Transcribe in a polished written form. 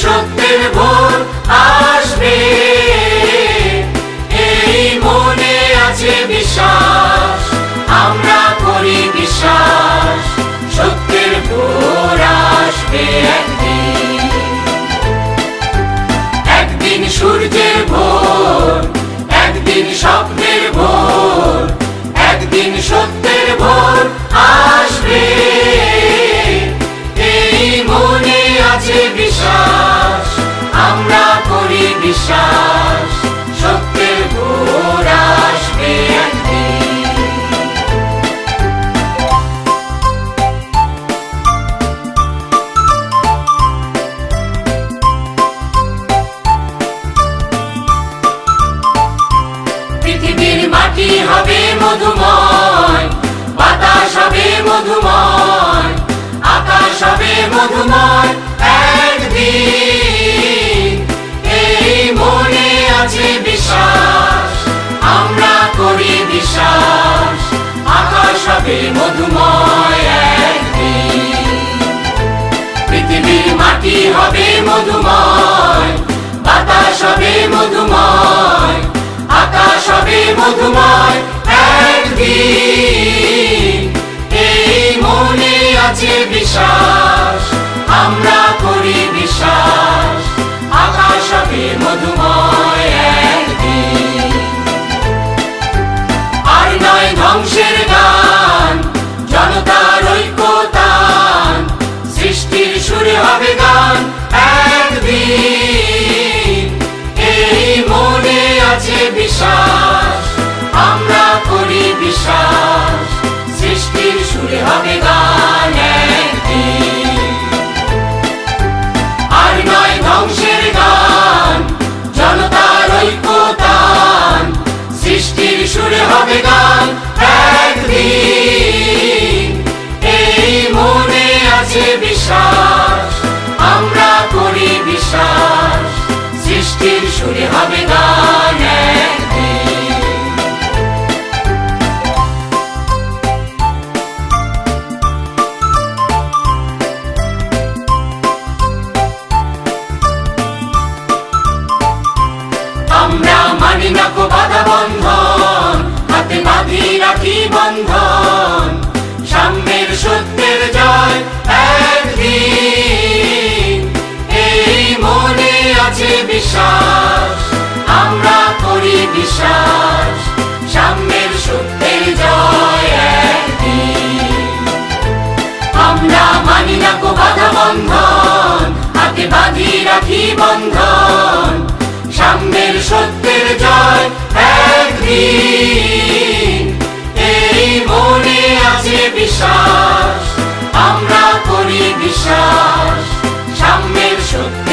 সত্যের ভোর আসবে, এই মনে আছে বিশ্বাস, আমরা করি বিশ্বাস, সত্যের ভোর আসবে একদিন। একদিন সূর্যের ভোর, একদিন স্বপ্নের ভোর, একদিন সত্যের ভোর আসবে, এই মনে আছে বিশ্বাস, আমরা করি বিশ্বাস, সত্যের ভোর আসবে একদিন। পৃথিবীর মাটি হবে মধুময়, বাতাস হবে মধুময়, আকাশ হবে মধুময় একদিন, এই মনে আছে বিশ্বাস, আমরা করি বিশ্বাস, আকাশ হবে মধুময় একদিন। পৃথিবীর মাটি হবে মধুময়, বাতাস হবে মধুময়, আকাশ হবে মধুময় একদিন, এই মনে আছে বিশ্বাস, আমরা করি বিশ্বাস, আকাশ হবে মধুময় একদিন। আর নয় ধ্বংসের গান, জনতার ঐক্যতান, সৃষ্টির সুরে হবে গান একদিন, এই মনে আছে বিশ্বাস, আমরা করি বিশ্বাস, সৃষ্টির সুরে হবে গান একদিন। আর নয় ধ্বংসের গান, জনতার ঐক্যতান, সৃষ্টির সুরে হবে গান একদিন, এই মনে আছে বিশ্বাস, আমরা করি বিশ্বাস, সৃষ্টির সুরে হবে গান একদিন। আমরা মানি না কো বাধা বন্ধন, হাতে বাঁধি রাখি বন্ধন, সাম্যের সত্যের জয় একদিন, এই মনে আছে বিশ্বাস, আমরা করি বিশ্বাস, সাম্যের সত্যের জয় একদিন। আমরা মানি না কো বাধা বন্ধন, হাতে বাঁধি রাখি বন্ধন, সাম্যের সত্যের জয় একদিন, এই মনে আছে বিশ্বাস, আমরা করি বিশ্বাস, সাম্যের সত্য